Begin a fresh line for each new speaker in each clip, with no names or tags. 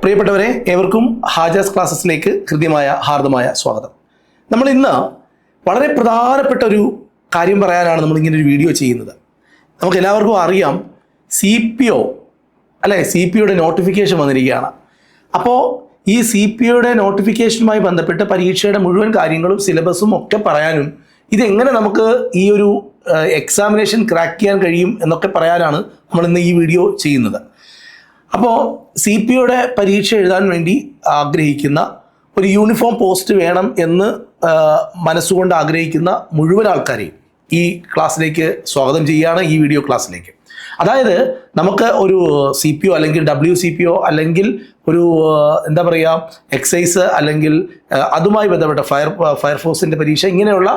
പ്രിയപ്പെട്ടവരെ, ഏവർക്കും ഹാജാസ് ക്ലാസ്സസിലേക്ക് ഹൃദ്യമായ ഹാർദമായ സ്വാഗതം. നമ്മൾ ഇന്ന് വളരെ പ്രധാനപ്പെട്ട ഒരു കാര്യം പറയാനാണ് നമ്മളിങ്ങനെ ഒരു വീഡിയോ ചെയ്യുന്നത്. നമുക്ക് എല്ലാവർക്കും അറിയാം, CPO അല്ലേ, CPOയുടെ നോട്ടിഫിക്കേഷൻ വന്നിരിക്കുകയാണ്. അപ്പോൾ ഈ CPOയുടെ നോട്ടിഫിക്കേഷനുമായി ബന്ധപ്പെട്ട് പരീക്ഷയുടെ മുഴുവൻ കാര്യങ്ങളും സിലബസും ഒക്കെ പറയാനും ഇതെങ്ങനെ നമുക്ക് ഈ ഒരു എക്സാമിനേഷൻ ക്രാക്ക് ചെയ്യാൻ കഴിയും എന്നൊക്കെ പറയാനാണ് നമ്മളിന്ന് ഈ വീഡിയോ ചെയ്യുന്നത്. അപ്പോൾ CPOയുടെ പരീക്ഷ എഴുതാൻ വേണ്ടി ആഗ്രഹിക്കുന്ന ഒരു യൂണിഫോം പോസ്റ്റ് വേണം എന്ന് മനസ്സുകൊണ്ട് ആഗ്രഹിക്കുന്ന മുഴുവൻ ആൾക്കാരെയും ഈ ക്ലാസ്സിലേക്ക് സ്വാഗതം ചെയ്യുകയാണ്, ഈ വീഡിയോ ക്ലാസ്സിലേക്ക്. അതായത് നമുക്ക് ഒരു CPO അല്ലെങ്കിൽ WCPO അല്ലെങ്കിൽ ഒരു എന്താ പറയുക എക്സൈസ് അല്ലെങ്കിൽ അതുമായി ബന്ധപ്പെട്ട ഫയർഫോഴ്സിൻ്റെ പരീക്ഷ, ഇങ്ങനെയുള്ള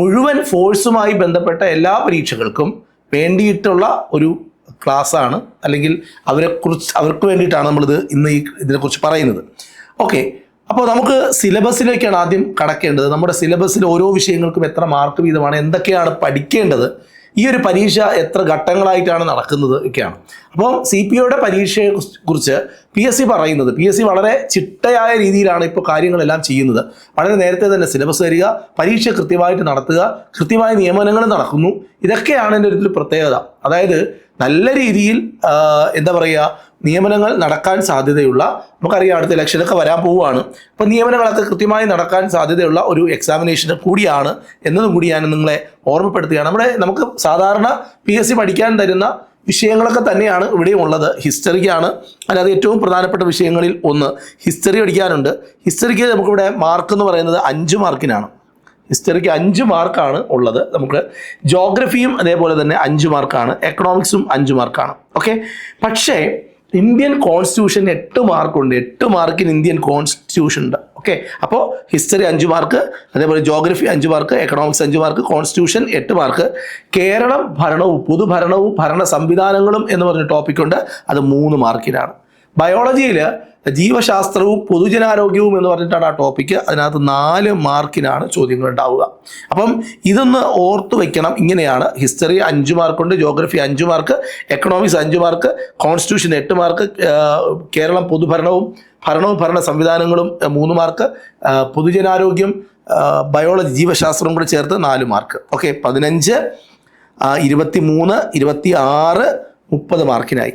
മുഴുവൻ ഫോഴ്സുമായി ബന്ധപ്പെട്ട എല്ലാ പരീക്ഷകൾക്കും വേണ്ടിയിട്ടുള്ള ഒരു ക്ലാസ്സാണ്, അല്ലെങ്കിൽ അവർക്ക് വേണ്ടിയിട്ടാണ് നമ്മളിത് ഇന്ന് ഇതിനെക്കുറിച്ച് പറയുന്നത്. ഓക്കെ, അപ്പോൾ നമുക്ക് സിലബസിലേക്കാണ് ആദ്യം കടക്കേണ്ടത്. നമ്മുടെ സിലബസിൽ ഓരോ വിഷയങ്ങൾക്കും എത്ര മാർക്ക് വീതമാണ്, എന്തൊക്കെയാണ് പഠിക്കേണ്ടത്, ഈ ഒരു പരീക്ഷ എത്ര ഘട്ടങ്ങളായിട്ടാണ് നടക്കുന്നത് ഒക്കെയാണ്. അപ്പോൾ CPOയുടെ പരീക്ഷയെ കുറിച്ച് PSC പറയുന്നത്, PSC വളരെ ചിട്ടയായ രീതിയിലാണ് ഇപ്പോൾ കാര്യങ്ങളെല്ലാം ചെയ്യുന്നത്. വളരെ നേരത്തെ തന്നെ സിലബസ് തരിക, പരീക്ഷ കൃത്യമായിട്ട് നടത്തുക, കൃത്യമായ നിയമനങ്ങൾ നടക്കുന്നു. ഇതൊക്കെയാണ് എൻ്റെ ഒരു പ്രത്യേകത. അതായത് നല്ല രീതിയിൽ എന്താ പറയുക, നിയമനങ്ങൾ നടക്കാൻ സാധ്യതയുള്ള, നമുക്കറിയാം അടുത്ത ഇലക്ഷനൊക്കെ വരാൻ പോവുകയാണ്. അപ്പോൾ നിയമനങ്ങളൊക്കെ കൃത്യമായി നടക്കാൻ സാധ്യതയുള്ള ഒരു എക്സാമിനേഷൻ കൂടിയാണ് എന്നതും കൂടി ഞാൻ നിങ്ങളെ ഓർമ്മപ്പെടുത്തുകയാണ്. നമുക്ക് സാധാരണ PSC പഠിക്കാൻ തരുന്ന വിഷയങ്ങളൊക്കെ തന്നെയാണ് ഇവിടെയും ഉള്ളത്. ഹിസ്റ്ററിക്കാണ്, അല്ലാതെ ഏറ്റവും പ്രധാനപ്പെട്ട വിഷയങ്ങളിൽ ഒന്ന് ഹിസ്റ്ററി പഠിക്കാനുണ്ട്. ഹിസ്റ്ററിക്ക് നമുക്കിവിടെ മാർക്ക് എന്ന് പറയുന്നത് 5 മാർക്കിനാണ്. ഹിസ്റ്ററിക്ക് 5 മാർക്കാണ് ഉള്ളത്. നമുക്ക് ജോഗ്രഫിയും അതേപോലെ തന്നെ 5 മാർക്കാണ്, എക്കണോമിക്സും 5 മാർക്കാണ്. ഓക്കെ, പക്ഷേ ഇന്ത്യൻ കോൺസ്റ്റിറ്റ്യൂഷൻ 8 മാർക്കുണ്ട്. 8 മാർക്കിന് ഇന്ത്യൻ കോൺസ്റ്റിറ്റ്യൂഷൻ ഉണ്ട്. ഓക്കെ, അപ്പോൾ ഹിസ്റ്ററി 5 മാർക്ക്, അതേപോലെ geography 5 mark, economics 5 mark, constitution 8 mark. Keralam ഭരണവും പൊതുഭരണവും ഭരണ സംവിധാനങ്ങളും എന്ന് പറഞ്ഞ ടോപ്പിക്കുണ്ട്, അത് 3 മാർക്കിനാണ്. ബയോളജിയിൽ ജീവശാസ്ത്രവും പൊതുജനാരോഗ്യവും എന്ന് പറഞ്ഞിട്ടാണ് ആ ടോപ്പിക്ക്. അതിനകത്ത് 4 മാർക്കിനാണ് ചോദ്യങ്ങൾ ഉണ്ടാവുക. അപ്പം ഇതൊന്ന് ഓർത്തു വെക്കണം. ഇങ്ങനെയാണ്: ഹിസ്റ്ററി 5 മാർക്കുണ്ട്, geography 5 mark, economics 5 mark, constitution 8 mark, Keralam പൊതുഭരണവും ഭരണ സംവിധാനങ്ങളും 3 മാർക്ക്, പൊതുജനാരോഗ്യം, ബയോളജി ജീവശാസ്ത്രവും കൂടെ ചേർത്ത് 4 മാർക്ക്. ഓക്കെ, 15, 23, 26, 30 മാർക്കിനായി.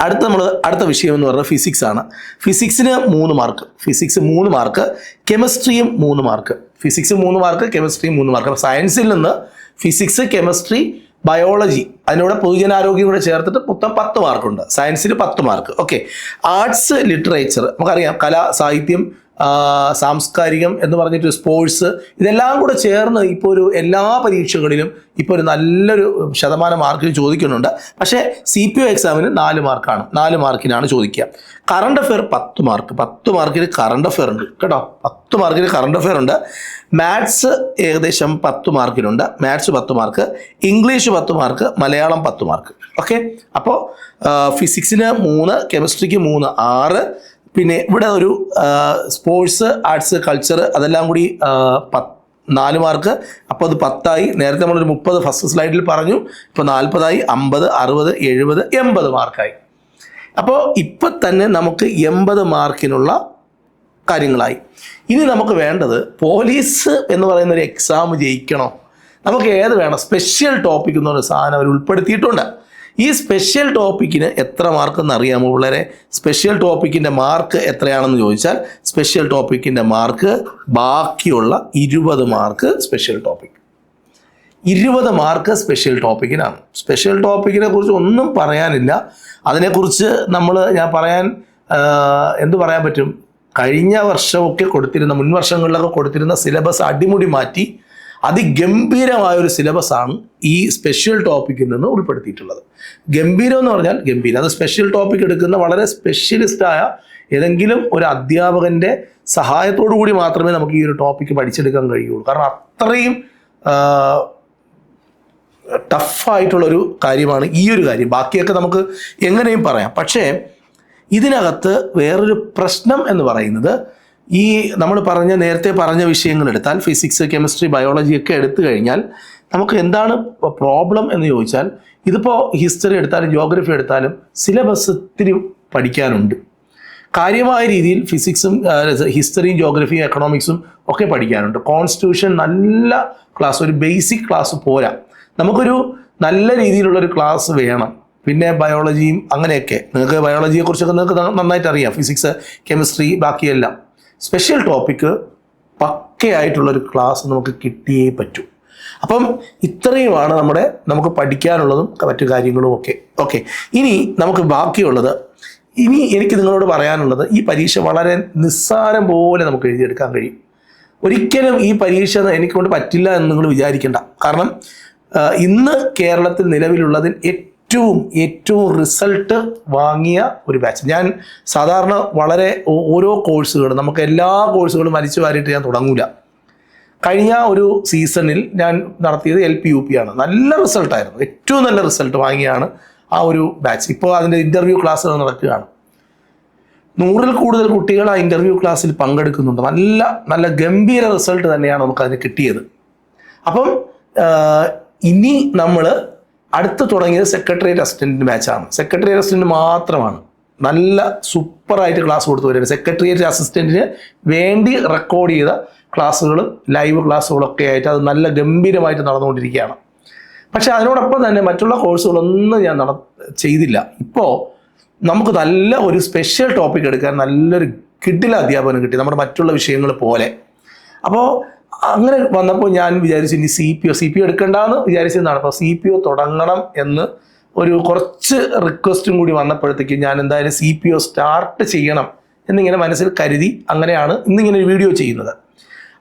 അടുത്ത വിഷയം എന്ന് പറഞ്ഞാൽ ഫിസിക്സ് ആണ്. ഫിസിക്സിന് 3 മാർക്ക്, ഫിസിക്സ് 3 മാർക്ക്, കെമിസ്ട്രിയും 3 മാർക്ക്. ഫിസിക്സ് 3 മാർക്ക്, കെമിസ്ട്രിയും 3 മാർക്ക്. അപ്പോൾ സയൻസിൽ നിന്ന് ഫിസിക്സ്, കെമിസ്ട്രി, ബയോളജി, അതിനൂടെ പൊതുജനാരോഗ്യം കൂടെ ചേർത്തിട്ട് മൊത്തം 10 മാർക്കുണ്ട്. സയൻസിന് 10 മാർക്ക്. ഓക്കെ, ആർട്സ്, ലിറ്ററേച്ചർ, നമുക്കറിയാം കല, സാഹിത്യം, സാംസ്കാരികം എന്ന് പറഞ്ഞിട്ട് സ്പോർട്സ്, ഇതെല്ലാം കൂടെ ചേർന്ന് ഇപ്പോൾ ഒരു എല്ലാ പരീക്ഷകളിലും ഇപ്പോൾ ഒരു നല്ലൊരു ശതമാനം മാർക്കിന് ചോദിക്കുന്നുണ്ട്. പക്ഷേ CPO എക്സാമിന് 4 മാർക്കാണ്, 4 മാർക്കിനാണ് ചോദിക്കുക. കറണ്ട് അഫെയർ 10 മാർക്ക്, 10 മാർക്കിന് കറണ്ട് അഫെയർ ഉണ്ട് കേട്ടോ, 10 മാർക്കിന് കറണ്ട് അഫെയർ ഉണ്ട്. മാത്സ് ഏകദേശം 10 മാർക്കിനുണ്ട്, maths 10 mark, English 10 mark, Malayalam 10 mark. Okay, അപ്പോൾ ഫിസിക്സിന് 3, കെമിസ്ട്രിക്ക് 3, 6. പിന്നെ ഇവിടെ ഒരു സ്പോർട്സ്, ആർട്സ്, കൾച്ചർ അതെല്ലാം കൂടി 4 മാർക്ക്. അപ്പോൾ അത് 10ആയി. നേരത്തെ നമ്മളൊരു 30 ഫസ്റ്റ് സ്ലൈഡിൽ പറഞ്ഞു, ഇപ്പോൾ 40ആയി, 50, 60, 70, 80 മാർക്കായി. അപ്പോൾ ഇപ്പം തന്നെ നമുക്ക് 80 മാർക്കിനുള്ള കാര്യങ്ങളായി. ഇനി നമുക്ക് വേണ്ടത്, പോലീസ് എന്ന് പറയുന്ന ഒരു എക്സാം ജയിക്കണോ, നമുക്ക് ഏത് വേണം? സ്പെഷ്യൽ ടോപ്പിക് എന്നൊരു സാധനം അവർ ഉൾപ്പെടുത്തിയിട്ടുണ്ട്. ഈ സ്പെഷ്യൽ ടോപ്പിക്കിന് എത്ര മാർക്കെന്ന് അറിയാമോ പിള്ളേരെ? സ്പെഷ്യൽ ടോപ്പിക്കിൻ്റെ മാർക്ക് എത്രയാണെന്ന് ചോദിച്ചാൽ, സ്പെഷ്യൽ ടോപ്പിക്കിൻ്റെ മാർക്ക് ബാക്കിയുള്ള 20 mark special topic. 20 mark special ടോപ്പിക്കിനാണ്. സ്പെഷ്യൽ ടോപ്പിക്കിനെ കുറിച്ച് ഒന്നും പറയാനില്ല. അതിനെക്കുറിച്ച് ഞാൻ പറയാൻ എന്തു പറയാൻ പറ്റും? കഴിഞ്ഞ വർഷമൊക്കെ മുൻ വർഷങ്ങളിലൊക്കെ കൊടുത്തിരുന്ന സിലബസ് അടിമുടി മാറ്റി അതിഗംഭീരമായൊരു സിലബസാണ് ഈ സ്പെഷ്യൽ ടോപ്പിക്കിൽ നിന്ന് ഉൾപ്പെടുത്തിയിട്ടുള്ളത്. ഗംഭീരം എന്ന് പറഞ്ഞാൽ ഗംഭീരം. അത് സ്പെഷ്യൽ ടോപ്പിക് എടുക്കുന്ന വളരെ സ്പെഷ്യലിസ്റ്റായ ഏതെങ്കിലും ഒരു അധ്യാപകൻ്റെ സഹായത്തോടു കൂടി മാത്രമേ നമുക്ക് ഈ ഒരു ടോപ്പിക്ക് പഠിച്ചെടുക്കാൻ കഴിയുള്ളൂ. കാരണം അത്രയും ടഫായിട്ടുള്ളൊരു കാര്യമാണ് ഈ ഒരു കാര്യം. ബാക്കിയൊക്കെ നമുക്ക് എങ്ങനെയും പറയാം. പക്ഷേ ഇതിനകത്ത് വേറൊരു പ്രശ്നം എന്ന് പറയുന്നത്, ഈ നമ്മൾ നേരത്തെ പറഞ്ഞ വിഷയങ്ങൾ എടുത്താൽ, ഫിസിക്സ്, കെമിസ്ട്രി, ബയോളജി ഒക്കെ എടുത്തു കഴിഞ്ഞാൽ നമുക്ക് എന്താണ് പ്രോബ്ലം എന്ന് ചോദിച്ചാൽ, ഇതിപ്പോൾ ഹിസ്റ്ററി എടുത്താലും ജോഗ്രഫി എടുത്താലും സിലബസ് ഇത്തിരി പഠിക്കാനുണ്ട്. കാര്യമായ രീതിയിൽ ഫിസിക്സും ഹിസ്റ്ററിയും ജോഗ്രഫിയും എക്കണോമിക്സും ഒക്കെ പഠിക്കാനുണ്ട്. കോൺസ്റ്റിറ്റ്യൂഷൻ നല്ല ക്ലാസ്, ഒരു ബേസിക് ക്ലാസ് പോരാ, നമുക്കൊരു നല്ല രീതിയിലുള്ളൊരു ക്ലാസ് വേണം. പിന്നെ ബയോളജിയും അങ്ങനെയൊക്കെ, നിങ്ങൾക്ക് ബയോളജിയെക്കുറിച്ചൊക്കെ നിങ്ങൾക്ക് നന്നായിട്ട് അറിയാം, ഫിസിക്സ്, കെമിസ്ട്രി, ബാക്കിയെല്ലാം. സ്പെഷ്യൽ ടോപ്പിക്ക് പക്കയായിട്ടുള്ളൊരു ക്ലാസ് നമുക്ക് കിട്ടിയേ പറ്റൂ. അപ്പം ഇത്രയുമാണ് നമുക്ക് പഠിക്കാനുള്ളതും മറ്റു കാര്യങ്ങളും ഒക്കെ. ഓക്കെ, ഇനി നമുക്ക് ബാക്കിയുള്ളത്, ഇനി എനിക്ക് നിങ്ങളോട് പറയാനുള്ളത്, ഈ പരീക്ഷ വളരെ നിസ്സാരം പോലെ നമുക്ക് എഴുതിയെടുക്കാൻ കഴിയും. ഒരിക്കലും ഈ പരീക്ഷ എനിക്കൊണ്ട് പറ്റില്ല എന്ന് നിങ്ങൾ വിചാരിക്കേണ്ട. കാരണം ഇന്ന് കേരളത്തിൽ നിലവിലുള്ളതിൽ ഏറ്റവും റിസൾട്ട് വാങ്ങിയ ഒരു ബാച്ച്. ഞാൻ സാധാരണ ഓരോ കോഴ്സുകളും, നമുക്ക് എല്ലാ കോഴ്സുകളും വലിച്ചു വാരിയിട്ട് ഞാൻ തുടങ്ങൂല. കഴിഞ്ഞ ഒരു സീസണിൽ ഞാൻ നടത്തിയത് LP UP ആണ്. നല്ല റിസൾട്ടായിരുന്നു, ഏറ്റവും നല്ല റിസൾട്ട് വാങ്ങിയാണ് ആ ഒരു ബാച്ച്. ഇപ്പോൾ അതിൻ്റെ ഇൻ്റർവ്യൂ ക്ലാസ്സുകൾ നടക്കുകയാണ്. 100-ൽ കൂടുതൽ കുട്ടികൾ ആ ഇൻ്റർവ്യൂ ക്ലാസ്സിൽ പങ്കെടുക്കുന്നുണ്ട്. നല്ല നല്ല ഗംഭീര റിസൾട്ട് തന്നെയാണ് നമുക്കതിന് കിട്ടിയത്. അപ്പം ഇനി നമ്മൾ അടുത്ത് തുടങ്ങിയത് സെക്രട്ടേറിയറ്റ് അസിസ്റ്റൻറ്റിൻ്റെ ബാച്ചാണ്. സെക്രട്ടേറിയറ്റ് അസിസ്റ്റൻറ്റ് മാത്രമാണ് നല്ല സൂപ്പറായിട്ട് ക്ലാസ് കൊടുത്തു വരുന്നത്. സെക്രട്ടേറിയറ്റ് അസിസ്റ്റൻറ്റിന് വേണ്ടി റെക്കോർഡ് ചെയ്ത ക്ലാസ്സുകളും ലൈവ് ക്ലാസ്സുകളൊക്കെ ആയിട്ട് അത് നല്ല ഗംഭീരമായിട്ട് നടന്നുകൊണ്ടിരിക്കുകയാണ്. പക്ഷേ അതിനോടൊപ്പം തന്നെ മറ്റുള്ള കോഴ്സുകളൊന്നും ഞാൻ ചെയ്തില്ല. ഇപ്പോൾ നമുക്ക് നല്ല ഒരു സ്പെഷ്യൽ ടോപ്പിക് എടുക്കാൻ നല്ലൊരു കിടില അധ്യാപനം കിട്ടി, നമ്മുടെ മറ്റുള്ള വിഷയങ്ങൾ പോലെ. അപ്പോൾ അങ്ങനെ വന്നപ്പോൾ ഞാൻ വിചാരിച്ചു ഇനി CPO എടുക്കണ്ടെന്ന് വിചാരിച്ചതാണ്. അപ്പോൾ CPO തുടങ്ങണം എന്ന് കുറച്ച് റിക്വസ്റ്റും കൂടി വന്നപ്പോഴത്തേക്ക് ഞാൻ എന്തായാലും CPO സ്റ്റാർട്ട് ചെയ്യണം എന്നിങ്ങനെ മനസ്സിൽ കരുതി. അങ്ങനെയാണ് ഇന്നിങ്ങനെ ഒരു വീഡിയോ ചെയ്യുന്നത്.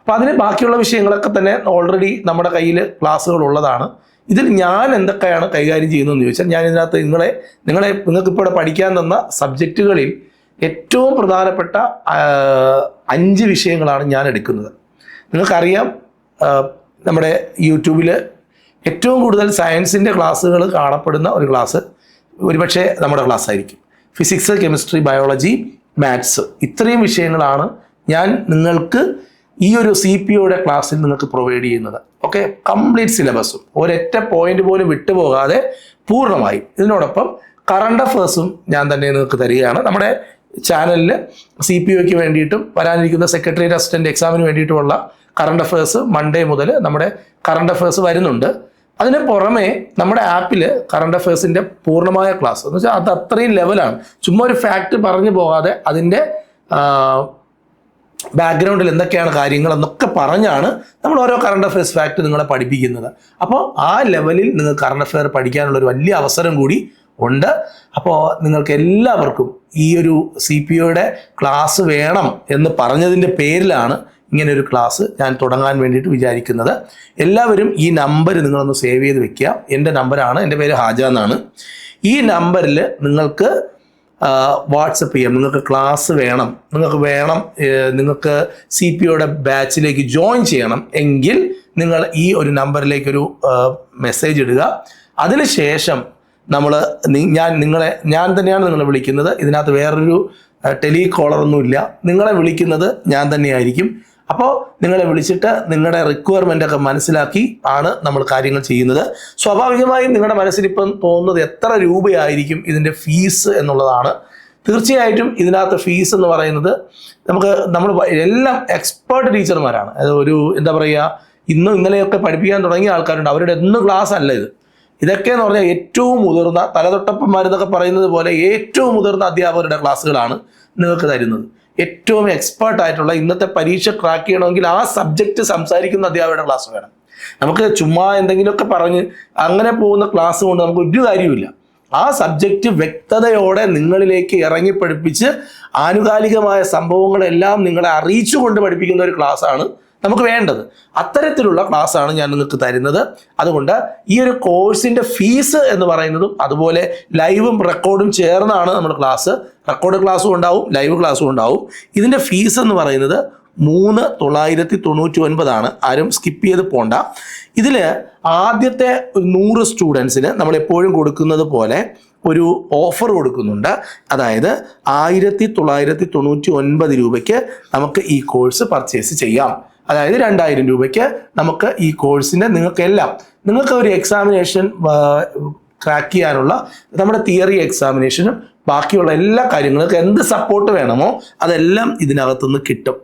അപ്പോൾ അതിന് ബാക്കിയുള്ള വിഷയങ്ങളൊക്കെ തന്നെ ഓൾറെഡി നമ്മുടെ കയ്യിൽ ക്ലാസ്സുകൾ ഉള്ളതാണ്. ഇതിൽ ഞാൻ എന്തൊക്കെയാണ് കൈകാര്യം ചെയ്യുന്നതെന്ന് ചോദിച്ചാൽ, ഞാൻ ഇതിനകത്ത് നിങ്ങൾക്കിപ്പോൾ ഇവിടെ പഠിക്കാൻ തന്ന സബ്ജക്റ്റുകളിൽ ഏറ്റവും പ്രധാനപ്പെട്ട 5 വിഷയങ്ങളാണ് ഞാൻ എടുക്കുന്നത്. നിങ്ങൾക്കറിയാം, നമ്മുടെ യൂട്യൂബിൽ ഏറ്റവും കൂടുതൽ സയൻസിൻ്റെ ക്ലാസ്സുകൾ കാണപ്പെടുന്ന ഒരു ക്ലാസ് ഒരുപക്ഷെ നമ്മുടെ ക്ലാസ് ആയിരിക്കും. ഫിസിക്സ്, കെമിസ്ട്രി, ബയോളജി, മാത്സ്, ഇത്രയും വിഷയങ്ങളാണ് ഞാൻ നിങ്ങൾക്ക് ഈ ഒരു CPOയുടെ ക്ലാസ്സിൽ നിങ്ങൾക്ക് പ്രൊവൈഡ് ചെയ്യുന്നത്. ഓക്കെ, കംപ്ലീറ്റ് സിലബസും ഒരൊറ്റ പോയിന്റ് പോലും വിട്ടുപോകാതെ പൂർണ്ണമായും. ഇതിനോടൊപ്പം കറണ്ട് അഫേഴ്സും ഞാൻ തന്നെ നിങ്ങൾക്ക് തരികയാണ്. നമ്മുടെ ചാനലിൽ CPOയ്ക്ക് വേണ്ടിയിട്ടും വരാനിരിക്കുന്ന സെക്രട്ടേറിയറ്റ് അസിസ്റ്റൻ്റ് എക്സാമിന് വേണ്ടിയിട്ടുമുള്ള കറണ്ട് അഫേഴ്സ് മൺഡേ മുതൽ നമ്മുടെ കറണ്ട് അഫേഴ്സ് വരുന്നുണ്ട്. അതിന് പുറമെ നമ്മുടെ ആപ്പിൽ കറണ്ട് അഫേഴ്സിൻ്റെ പൂർണ്ണമായ ക്ലാസ് എന്ന് വെച്ചാൽ അത് അത്രയും ലെവലാണ്. ചുമ്മാ ഒരു ഫാക്റ്റ് പറഞ്ഞു പോകാതെ അതിൻ്റെ ബാക്ക്ഗ്രൗണ്ടിൽ എന്തൊക്കെയാണ് കാര്യങ്ങൾ എന്നൊക്കെ പറഞ്ഞാണ് നമ്മൾ ഓരോ കറണ്ട് അഫയേഴ്സ് ഫാക്റ്റ് നിങ്ങളെ പഠിപ്പിക്കുന്നത്. അപ്പോൾ ആ ലെവലിൽ നിങ്ങൾ കറണ്ട് അഫെയർ പഠിക്കാനുള്ളൊരു വലിയ അവസരം കൂടി ഉണ്ട്. അപ്പോൾ നിങ്ങൾക്ക് എല്ലാവർക്കും ഈ ഒരു CPOയുടെ ക്ലാസ് വേണം എന്ന് പറഞ്ഞതിൻ്റെ പേരിലാണ് ഇങ്ങനൊരു ക്ലാസ് ഞാൻ തുടങ്ങാൻ വേണ്ടിയിട്ട് വിചാരിക്കുന്നത്. എല്ലാവരും ഈ നമ്പർ നിങ്ങളൊന്ന് സേവ് ചെയ്ത് വെക്കുക. എൻ്റെ നമ്പറാണ്, എൻ്റെ പേര് ഹാജ എന്നാണ്. ഈ നമ്പറിൽ നിങ്ങൾക്ക് വാട്സപ്പ് ചെയ്യാം. നിങ്ങൾക്ക് ക്ലാസ് വേണം, നിങ്ങൾക്ക് CPOയുടെ ബാച്ചിലേക്ക് ജോയിൻ ചെയ്യണം എങ്കിൽ നിങ്ങൾ ഈ ഒരു നമ്പറിലേക്കൊരു മെസ്സേജ് ഇടുക. അതിനുശേഷം ഞാൻ തന്നെയാണ് നിങ്ങളെ വിളിക്കുന്നത്. ഇതിനകത്ത് വേറൊരു ടെലികോളറൊന്നുമില്ല. നിങ്ങളെ വിളിക്കുന്നത് ഞാൻ തന്നെയായിരിക്കും. അപ്പോൾ നിങ്ങളെ വിളിച്ചിട്ട് നിങ്ങളുടെ റിക്വയർമെൻ്റ് ഒക്കെ മനസ്സിലാക്കി ആണ് നമ്മൾ കാര്യങ്ങൾ ചെയ്യുന്നത്. സ്വാഭാവികമായും നിങ്ങളുടെ മനസ്സിൽ ഇപ്പം തോന്നുന്നത് എത്ര രൂപയായിരിക്കും ഇതിൻ്റെ ഫീസ് എന്നുള്ളതാണ്. തീർച്ചയായിട്ടും ഇതിനകത്ത് ഫീസ് എന്ന് പറയുന്നത് നമ്മൾ എല്ലാം എക്സ്പേർട്ട് ടീച്ചർമാരാണ്. അത് എന്താ പറയുക, ഇന്നലെയൊക്കെ പഠിപ്പിക്കാൻ തുടങ്ങിയ ആൾക്കാരുണ്ട്. അവരുടെ ഒന്നും ക്ലാസ് അല്ല ഇത്. ഇതൊക്കെ എന്ന് പറഞ്ഞാൽ ഏറ്റവും മുതിർന്ന തലതൊട്ടപ്പന്മാരെന്നൊക്കെ പറയുന്നത് പോലെ ഏറ്റവും മുതിർന്ന അധ്യാപകരുടെ ക്ലാസ്സുകളാണ് നിങ്ങൾക്ക് തരുന്നത്. ഏറ്റവും എക്സ്പേർട്ടായിട്ടുള്ള ഇന്നത്തെ പരീക്ഷ ക്രാക്ക് ചെയ്യണമെങ്കിൽ ആ സബ്ജക്റ്റ് സംസാരിക്കുന്ന അധ്യാപകരുടെ ക്ലാസ് വേണം. നമുക്ക് ചുമ്മാ എന്തെങ്കിലുമൊക്കെ പറഞ്ഞ് അങ്ങനെ പോകുന്ന ക്ലാസ് കൊണ്ട് നമുക്ക് ഒരു കാര്യമില്ല. ആ സബ്ജക്റ്റ് വ്യക്തതയോടെ നിങ്ങളിലേക്ക് ഇറങ്ങി പഠിപ്പിച്ച് ആനുകാലികമായ സംഭവങ്ങളെല്ലാം നിങ്ങളെ അറിയിച്ചുകൊണ്ട് പഠിപ്പിക്കുന്ന ഒരു ക്ലാസ്സാണ് നമുക്ക് വേണ്ടത്. അത്തരത്തിലുള്ള ക്ലാസ്സാണ് ഞാൻ നിങ്ങൾക്ക് തരുന്നത്. അതുകൊണ്ട് ഈ ഒരു കോഴ്സിൻ്റെ ഫീസ് എന്ന് പറയുന്നതും അതുപോലെ ലൈവും റെക്കോർഡും ചേർന്നാണ് നമ്മൾ ക്ലാസ്. റെക്കോർഡ് ക്ലാസ്സും ഉണ്ടാവും, ലൈവ് ക്ലാസ്സും ഉണ്ടാവും. ഇതിൻ്റെ ഫീസ് എന്ന് പറയുന്നത് 3,999 ആരും സ്കിപ്പ് ചെയ്ത് പോണ്ട. ഇതിൽ ആദ്യത്തെ 100 സ്റ്റുഡൻസിന് നമ്മളെപ്പോഴും കൊടുക്കുന്നത് പോലെ ഒരു ഓഫർ കൊടുക്കുന്നുണ്ട്. അതായത് 1,999 രൂപയ്ക്ക് നമുക്ക് ഈ കോഴ്സ് പർച്ചേസ് ചെയ്യാം. അതായത് 2,000 രൂപയ്ക്ക് നമുക്ക് ഈ കോഴ്സിൻ്റെ നിങ്ങൾക്ക് ഒരു എക്സാമിനേഷൻ ക്രാക്ക് ചെയ്യാനുള്ള നമ്മുടെ തിയറി എക്സാമിനേഷനും ബാക്കിയുള്ള എല്ലാ കാര്യങ്ങൾക്കും എന്ത് സപ്പോർട്ട് വേണമോ അതെല്ലാം ഇതിനകത്തുനിന്ന് കിട്ടും.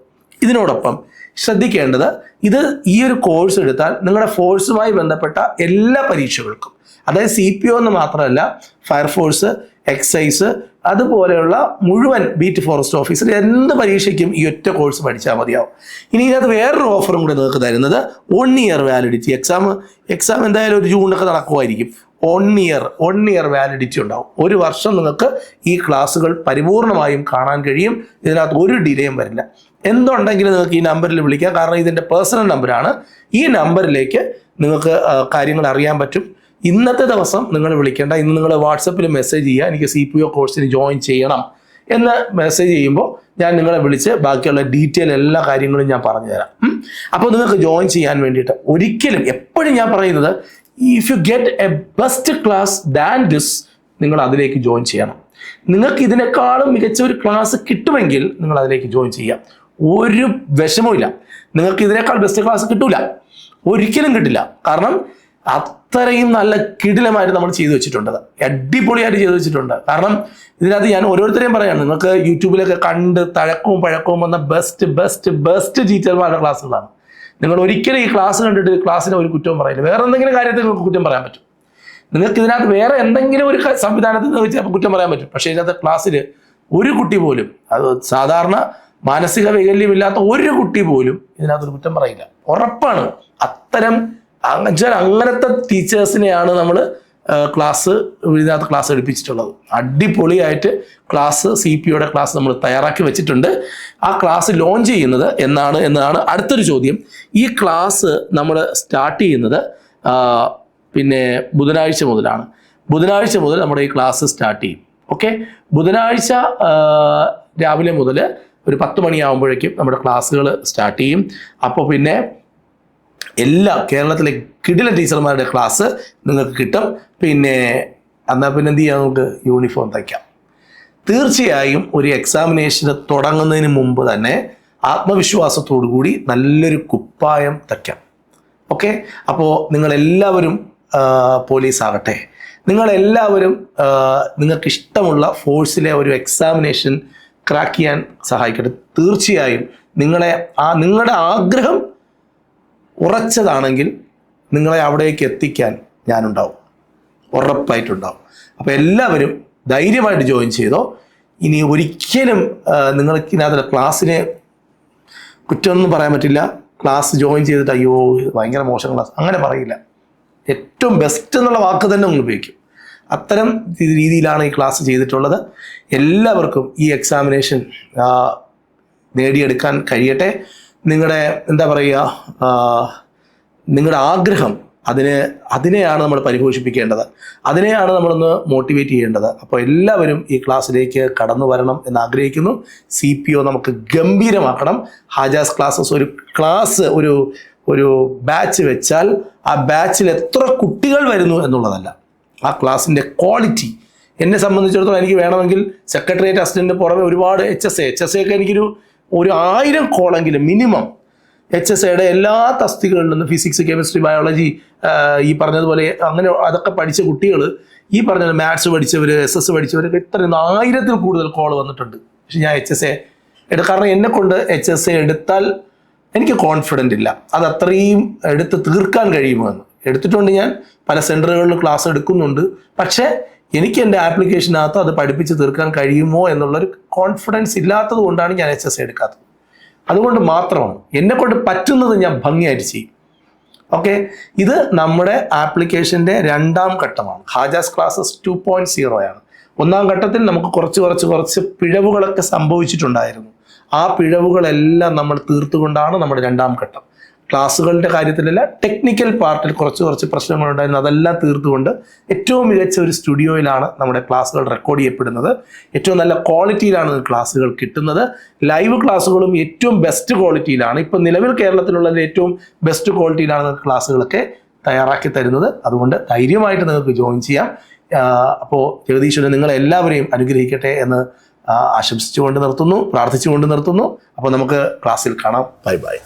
ഇതിനോടൊപ്പം ശ്രദ്ധിക്കേണ്ടത്, ഇത് ഈ ഒരു കോഴ്സ് എടുത്താൽ നിങ്ങളുടെ ഫോഴ്സുമായി ബന്ധപ്പെട്ട എല്ലാ പരീക്ഷകൾക്കും, അതായത് CPO എന്ന് മാത്രമല്ല, ഫയർഫോഴ്സ്, എക്സൈസ്, അതുപോലെയുള്ള മുഴുവൻ ബീറ്റ് ഫോറസ്റ്റ് ഓഫീസർ എന്ത് പരീക്ഷയ്ക്കും ഈ ഒറ്റ കോഴ്സ് പഠിച്ചാൽ മതിയാവും. ഇനി ഇതിനകത്ത് വേറൊരു ഓഫറും കൂടി നിങ്ങൾക്ക് തരുന്നത് 1 ഇയർ വാലിഡിറ്റി. എക്സാം എന്തായാലും ഒരു ജൂണിലൊക്കെ നടക്കുമായിരിക്കും. 1 ഇയർ വാലിഡിറ്റി ഉണ്ടാവും. 1 വർഷം നിങ്ങൾക്ക് ഈ ക്ലാസ്സുകൾ പരിപൂർണമായും കാണാൻ കഴിയും. ഇതിനകത്ത് ഒരു ഡിലേയും വരില്ല. എന്തുണ്ടെങ്കിലും നിങ്ങൾക്ക് ഈ നമ്പറിൽ വിളിക്കാം. കാരണം ഇതിൻ്റെ പേഴ്സണൽ നമ്പറാണ്. ഈ നമ്പറിലേക്ക് നിങ്ങൾക്ക് കാര്യങ്ങൾ അറിയാൻ പറ്റും. ഇന്നത്തെ ദിവസം നിങ്ങൾ വിളിക്കേണ്ട. ഇന്ന് നിങ്ങൾ വാട്സപ്പിൽ മെസ്സേജ് ചെയ്യുക, എനിക്ക് CPO കോഴ്സിന് ജോയിൻ ചെയ്യണം എന്ന് മെസ്സേജ് ചെയ്യുമ്പോൾ ഞാൻ നിങ്ങളെ വിളിച്ച് ബാക്കിയുള്ള ഡീറ്റെയിൽ എല്ലാ കാര്യങ്ങളും ഞാൻ പറഞ്ഞു തരാം. അപ്പോൾ നിങ്ങൾക്ക് ജോയിൻ ചെയ്യാൻ വേണ്ടിയിട്ട് ഒരിക്കലും, എപ്പോഴും ഞാൻ പറയുന്നത്, if you get A best class than this, നിങ്ങൾ അതിലേക്ക് ജോയിൻ ചെയ്യണം. നിങ്ങൾക്ക് ഇതിനേക്കാളും മികച്ച ഒരു ക്ലാസ് കിട്ടുമെങ്കിൽ നിങ്ങൾ അതിലേക്ക് ജോയിൻ ചെയ്യാം. ഒരു വിഷമവും. നിങ്ങൾക്ക് ഇതിനേക്കാൾ ബെസ്റ്റ് ക്ലാസ് കിട്ടൂല, ഒരിക്കലും കിട്ടില്ല. കാരണം അത്രയും നല്ല കിടിലമായിട്ട് നമ്മൾ ചെയ്തു വെച്ചിട്ടുണ്ട്, അടിപൊളിയായിട്ട് ചെയ്തു വെച്ചിട്ടുണ്ട്. കാരണം ഇതിനകത്ത് ഞാൻ ഓരോരുത്തരെയും പറയാണ്, നിങ്ങൾക്ക് യൂട്യൂബിലൊക്കെ കണ്ട് തഴക്കവും പഴക്കവും വന്ന ബെസ്റ്റ് ടീച്ചർമാരുടെ ക്ലാസ്സുകളാണ്. നിങ്ങൾ ഒരിക്കലും ഈ ക്ലാസ് കണ്ടിട്ട് ക്ലാസ്സിനെ ഒരു കുറ്റവും പറയില്ല. വേറെ എന്തെങ്കിലും കാര്യത്തിൽ നിങ്ങൾക്ക് കുറ്റം പറയാൻ പറ്റും. നിങ്ങൾക്ക് ഇതിനകത്ത് വേറെ എന്തെങ്കിലും ഒരു സംവിധാനത്തിൽ നിന്ന് വെച്ചാൽ കുറ്റം പറയാൻ പറ്റും. പക്ഷേ ഇതിനകത്ത് ക്ലാസ്സിൽ ഒരു കുട്ടി പോലും, അത് സാധാരണ മാനസിക വൈകല്യമില്ലാത്ത ഒരു കുട്ടി പോലും ഇതിനകത്തൊരു കുറ്റം പറയില്ല, ഉറപ്പാണ്. അത്തരം അങ്ങനത്തെ ടീച്ചേഴ്സിനെയാണ് നമ്മൾ ഇതിനകത്ത് ക്ലാസ് എടുപ്പിച്ചിട്ടുള്ളത്. അടിപൊളിയായിട്ട് ക്ലാസ്, CPOയുടെ ക്ലാസ് നമ്മൾ തയ്യാറാക്കി വെച്ചിട്ടുണ്ട്. ആ ക്ലാസ് ലോഞ്ച് ചെയ്യുന്നത് എന്നാണ് അടുത്തൊരു ചോദ്യം. ഈ ക്ലാസ് നമ്മൾ സ്റ്റാർട്ട് ചെയ്യുന്നത് പിന്നെ ബുധനാഴ്ച മുതലാണ്. ബുധനാഴ്ച മുതൽ നമ്മുടെ ഈ ക്ലാസ് സ്റ്റാർട്ട് ചെയ്യും. ഓക്കെ, ബുധനാഴ്ച രാവിലെ മുതൽ ഒരു 10 മണിയാകുമ്പോഴേക്കും നമ്മുടെ ക്ലാസ്സുകൾ സ്റ്റാർട്ട് ചെയ്യും. അപ്പോൾ പിന്നെ എല്ലാ കേരളത്തിലെ കിടില ടീച്ചർമാരുടെ ക്ലാസ് നിങ്ങൾക്ക് കിട്ടും. പിന്നെ എന്നാൽ എന്ത് ചെയ്യാം, നമുക്ക് യൂണിഫോം തയ്ക്കാം. തീർച്ചയായും ഒരു എക്സാമിനേഷന് തുടങ്ങുന്നതിന് മുമ്പ് തന്നെ ആത്മവിശ്വാസത്തോടു കൂടി നല്ലൊരു കുപ്പായം തയ്ക്കാം. ഓക്കെ, അപ്പോൾ നിങ്ങളെല്ലാവരും പോലീസ് ആകട്ടെ, നിങ്ങളെല്ലാവരും നിങ്ങൾക്ക് ഇഷ്ടമുള്ള ഫോഴ്സിലെ ഒരു എക്സാമിനേഷൻ ക്രാക്ക് ചെയ്യാൻ സഹായിക്കട്ടെ. തീർച്ചയായും നിങ്ങളുടെ ആഗ്രഹം ഉറച്ചതാണെങ്കിൽ നിങ്ങളെ അവിടേക്ക് എത്തിക്കാൻ ഞാനുണ്ടാവും, ഉറപ്പായിട്ടുണ്ടാവും. അപ്പോൾ എല്ലാവരും ധൈര്യമായിട്ട് ജോയിൻ ചെയ്തോ. ഇനി ഒരിക്കലും നിങ്ങൾക്കിനകത്ത് ക്ലാസ്സിനെ കുറ്റമൊന്നും പറയാൻ പറ്റില്ല. ക്ലാസ് ജോയിൻ ചെയ്തിട്ട് അയ്യോ ഭയങ്കര മോശം ക്ലാസ് അങ്ങനെ പറയില്ല. ഏറ്റവും ബെസ്റ്റ് എന്നുള്ള വാക്ക് തന്നെ ഒന്ന് ഉപയോഗിക്കും. അത്തരം രീതിയിലാണ് ഈ ക്ലാസ് ചെയ്തിട്ടുള്ളത്. എല്ലാവർക്കും ഈ എക്സാമിനേഷൻ നേടിയെടുക്കാൻ കഴിയട്ടെ. നിങ്ങളുടെ എന്താ പറയുക, നിങ്ങളുടെ ആഗ്രഹം അതിനെയാണ് നമ്മൾ പരിപോഷിപ്പിക്കേണ്ടത്, അതിനെയാണ് നമ്മളൊന്ന് മോട്ടിവേറ്റ് ചെയ്യേണ്ടത്. അപ്പോൾ എല്ലാവരും ഈ ക്ലാസ്സിലേക്ക് കടന്നു വരണം എന്ന് ആഗ്രഹിക്കുന്നു. CPO നമുക്ക് ഗംഭീരമാക്കണം. ഹാജാസ് ക്ലാസ്സസ് ഒരു ബാച്ച് വെച്ചാൽ ആ ബാച്ചിൽ എത്ര കുട്ടികൾ വരുന്നു എന്നുള്ളതല്ല, ആ ക്ലാസ്സിൻ്റെ ക്വാളിറ്റി. എന്നെ സംബന്ധിച്ചിടത്തോളം എനിക്ക് വേണമെങ്കിൽ സെക്രട്ടേറിയറ്റ് അസിസ്റ്റൻറ്റിന് പുറമെ ഒരുപാട് HSA ഒക്കെ എനിക്കൊരു 1000 കോളെങ്കിലും മിനിമം HSAയുടെ എല്ലാ തസ്തികകളിൽ നിന്ന് ഫിസിക്സ്, കെമിസ്ട്രി, ബയോളജി, ഈ പറഞ്ഞതുപോലെ അങ്ങനെ അതൊക്കെ പഠിച്ച കുട്ടികൾ, ഈ പറഞ്ഞ മാത്സ് പഠിച്ചവർ, SS പഠിച്ചവരൊക്കെ ഇത്ര 1000-ൽ കൂടുതൽ കോൾ വന്നിട്ടുണ്ട്. പക്ഷെ ഞാൻ HSA കാരണം എന്നെ കൊണ്ട് HSA എടുത്താൽ എനിക്ക് കോൺഫിഡൻ്റ് ഇല്ല അത് അത്രയും എടുത്ത് തീർക്കാൻ കഴിയുമോ എന്ന്. എടുത്തിട്ടുണ്ട്, ഞാൻ പല സെൻറ്ററുകളിൽ ക്ലാസ് എടുക്കുന്നുണ്ട്. പക്ഷേ എനിക്ക് എൻ്റെ ആപ്ലിക്കേഷനകത്ത് അത് പഠിപ്പിച്ച് തീർക്കാൻ കഴിയുമോ എന്നുള്ളൊരു കോൺഫിഡൻസ് ഇല്ലാത്തത് കൊണ്ടാണ് ഞാൻ HSA എടുക്കാത്തത്. അതുകൊണ്ട് മാത്രമാണ് എന്നെക്കൊണ്ട് പറ്റുന്നത് ഞാൻ ഭംഗിയായിട്ട് ചെയ്യും. ഓക്കെ, ഇത് നമ്മുടെ ആപ്ലിക്കേഷൻ്റെ 2ാം ഘട്ടമാണ്. ഹാജാസ് ക്ലാസ്സസ് 2.0 ആണ്. 1ാം ഘട്ടത്തിൽ നമുക്ക് കുറച്ച് പിഴവുകളൊക്കെ സംഭവിച്ചിട്ടുണ്ടായിരുന്നു. ആ പിഴവുകളെല്ലാം നമ്മൾ തീർത്തുകൊണ്ടാണ് നമ്മുടെ 2ാം ഘട്ടം. ക്ലാസ്സുകളുടെ കാര്യത്തിലല്ല, ടെക്നിക്കൽ പാർട്ടിൽ കുറച്ച് പ്രശ്നങ്ങളുണ്ടായിരുന്നു. അതെല്ലാം തീർത്തുകൊണ്ട് ഏറ്റവും മികച്ച ഒരു സ്റ്റുഡിയോയിലാണ് നമ്മുടെ ക്ലാസ്സുകൾ റെക്കോർഡ് ചെയ്യപ്പെടുന്നത്. ഏറ്റവും നല്ല ക്വാളിറ്റിയിലാണ് ക്ലാസ്സുകൾ കിട്ടുന്നത്. ലൈവ് ക്ലാസ്സുകളും ഏറ്റവും ബെസ്റ്റ് ക്വാളിറ്റിയിലാണ്. ഇപ്പം നിലവിൽ കേരളത്തിലുള്ളത് ഏറ്റവും ബെസ്റ്റ് ക്വാളിറ്റിയിലാണ് ക്ലാസ്സുകളൊക്കെ തയ്യാറാക്കി തരുന്നത്. അതുകൊണ്ട് ധൈര്യമായിട്ട് നിങ്ങൾക്ക് ജോയിൻ ചെയ്യാം. അപ്പോൾ ജഗദീശ്വരൻ നിങ്ങളെല്ലാവരെയും അനുഗ്രഹിക്കട്ടെ എന്ന് ആശംസിച്ചുകൊണ്ട് നിർത്തുന്നു, പ്രാർത്ഥിച്ചുകൊണ്ട് നിർത്തുന്നു. അപ്പോൾ നമുക്ക് ക്ലാസ്സിൽ കാണാം. Bye bye.